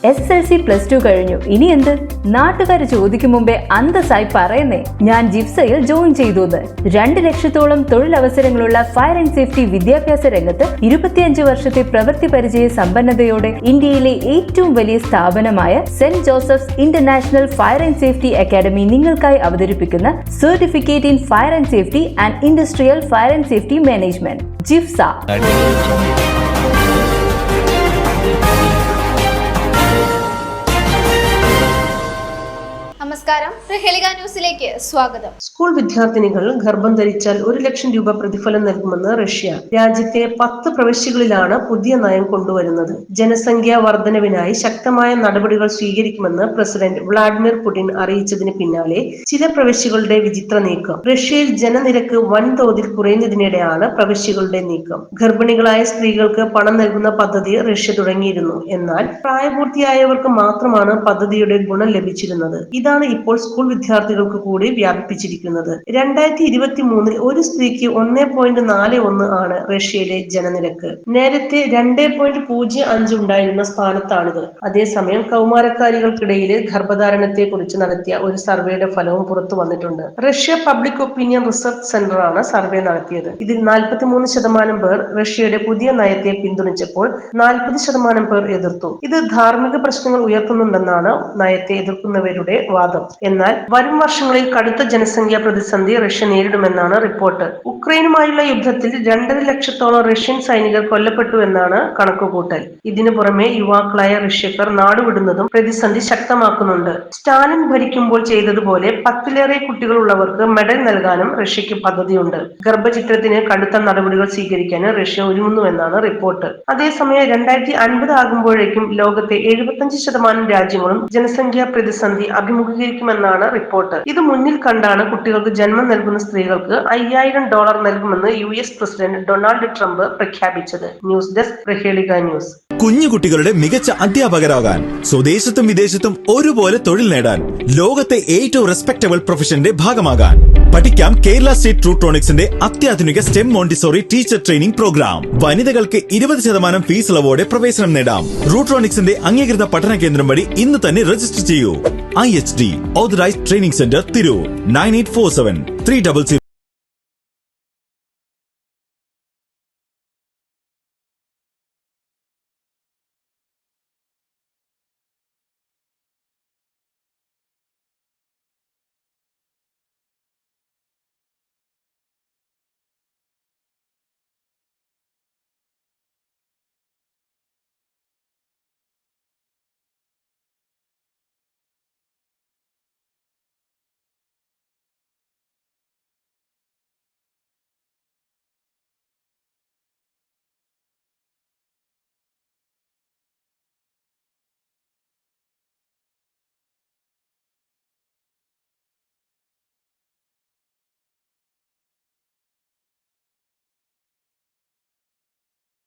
SSLC+2 കഴിഞ്ഞു, ഇനി എന്ത്? നാട്ടുകാർ ചോദിക്കും മുമ്പേ അന്തസ്സായി പറയുന്നേ, ഞാൻ ജിഫ്സയിൽ ജോയിൻ ചെയ്തു. 2 ലക്ഷത്തോളം തൊഴിലവസരങ്ങളുള്ള ഫയർ ആൻഡ് സേഫ്റ്റി വിദ്യാഭ്യാസ രംഗത്ത് 25 വർഷത്തെ പ്രവൃത്തി പരിചയ സമ്പന്നതയോടെ ഇന്ത്യയിലെ ഏറ്റവും വലിയ സ്ഥാപനമായ saint Joseph's international fire and safety academy നിങ്ങൾക്കായി അവതരിപ്പിക്കുന്ന certificate in fire and safety and industrial fire and safety management ജിഫ്സ. നമസ്കാരം, പ്രഹേളിക ന്യൂസിലേക്ക് സ്വാഗതം. സ്കൂൾ വിദ്യാർത്ഥിനികൾ ഗർഭം ധരിച്ചാൽ 1 ലക്ഷം രൂപ പ്രതിഫലം നൽകുമെന്ന് റഷ്യ. രാജ്യത്തെ 10 പ്രവിശ്യകളിലാണ് പുതിയ നയം കൊണ്ടുവരുന്നത്. ജനസംഖ്യാ വർധനവിനായി ശക്തമായ നടപടികൾ സ്വീകരിക്കുമെന്ന് പ്രസിഡന്റ് വ്ളാഡിമിർ പുടിൻ അറിയിച്ചതിന് പിന്നാലെ ചില പ്രവിശ്യകളുടെ വിചിത്ര നീക്കം. റഷ്യയിൽ ജനനിരക്ക് വൻതോതിൽ കുറയുന്നതിനിടെയാണ് പ്രവിശ്യകളുടെ നീക്കം. ഗർഭിണികളായ സ്ത്രീകൾക്ക് പണം നൽകുന്ന പദ്ധതി റഷ്യ തുടങ്ങിയിരുന്നു. എന്നാൽ പ്രായപൂർത്തിയായവർക്ക് മാത്രമാണ് പദ്ധതിയുടെ ഗുണം ലഭിച്ചിരുന്നത്. ഇതാണ് ഇപ്പോൾ സ്കൂൾ വിദ്യാർത്ഥികൾക്ക് കൂടി വ്യാപിപ്പിച്ചിരിക്കുന്നത്. 2023 ഒരു സ്ത്രീക്ക് 1.41 ആണ് റഷ്യയിലെ ജനനിരക്ക്. നേരത്തെ 2.05 ഉണ്ടായിരുന്ന സ്ഥാനത്താണിത്. അതേസമയം കൗമാരക്കാരികൾക്കിടയിൽ ഗർഭധാരണത്തെ കുറിച്ച് നടത്തിയ ഒരു സർവേയുടെ ഫലവും പുറത്തു വന്നിട്ടുണ്ട്. Russia public opinion research centre ആണ് സർവേ നടത്തിയത്. ഇതിൽ 43% പേർ റഷ്യയുടെ പുതിയ നയത്തെ പിന്തുണച്ചപ്പോൾ 40% പേർ എതിർത്തു. ഇത് ധാർമ്മിക പ്രശ്നങ്ങൾ ഉയർത്തുന്നുണ്ടെന്നാണ് നയത്തെ എതിർക്കുന്നവരുടെ വാദം. എന്നാൽ വരും വർഷങ്ങളിൽ കടുത്ത ജനസംഖ്യാ പ്രതിസന്ധി റഷ്യ നേരിടുമെന്നാണ് റിപ്പോർട്ട്. ഉക്രൈനുമായുള്ള യുദ്ധത്തിൽ 2.5 ലക്ഷത്തോളം റഷ്യൻ സൈനികർ കൊല്ലപ്പെട്ടു എന്നാണ് കണക്കുകൂട്ടൽ. ഇതിനു പുറമെ യുവാക്കളായ റഷ്യക്കാർ നാടുവിടുന്നതും പ്രതിസന്ധി ശക്തമാക്കുന്നുണ്ട്. സ്റ്റാലിൻ ഭരിക്കുമ്പോൾ ചെയ്തതുപോലെ 10ലേറെ കുട്ടികളുള്ളവർക്ക് മെഡൽ നൽകാനും റഷ്യക്ക് പദ്ധതിയുണ്ട്. ഗർഭചിത്രത്തിന് കടുത്ത നടപടികൾ സ്വീകരിക്കാനും റഷ്യ ഒരുങ്ങുന്നുവെന്നാണ് റിപ്പോർട്ട്. അതേസമയം 2050 ആകുമ്പോഴേക്കും ലോകത്തെ 75% രാജ്യങ്ങളും ജനസംഖ്യാ പ്രതിസന്ധി അഭിമുഖീകരിക്കുമെന്നാണ് റിപ്പോർട്ട്. ഇത് മുന്നിൽ കണ്ടാണ് കുട്ടികൾക്ക് ജന്മം നൽകുന്ന സ്ത്രീകൾക്ക് $5000 നൽകുമെന്ന് US പ്രസിഡന്റ് ഡൊണാൾഡ് ട്രംപ് പ്രഖ്യാപിച്ചത്. News desk, Prahelika news. കുഞ്ഞുകുട്ടികളുടെ മികച്ച അധ്യാപകരാകാൻ, സ്വദേശത്തും വിദേശത്തും ഒരുപോലെ തൊഴിൽ നേടാൻ, ലോകത്തെ ഏറ്റവും റെസ്പെക്ടബിൾ പ്രൊഫഷന്റെ ഭാഗമാകാൻ പഠിക്കാം. കേരള സ്റ്റേറ്റ് റൂട്രോണിക്സിന്റെ അത്യാധുനിക STEM Montessori teacher training programme. വനിതകൾക്ക് 20% ഫീസ് ഇളവോടെ പ്രവേശനം നേടാം. റൂട്രോണിക്സിന്റെ അംഗീകൃത പഠന കേന്ദ്രം വഴി ഇന്ന് തന്നെ രജിസ്റ്റർ ചെയ്യൂ. IHD Authorized Training Center, Tirur, 9847 300.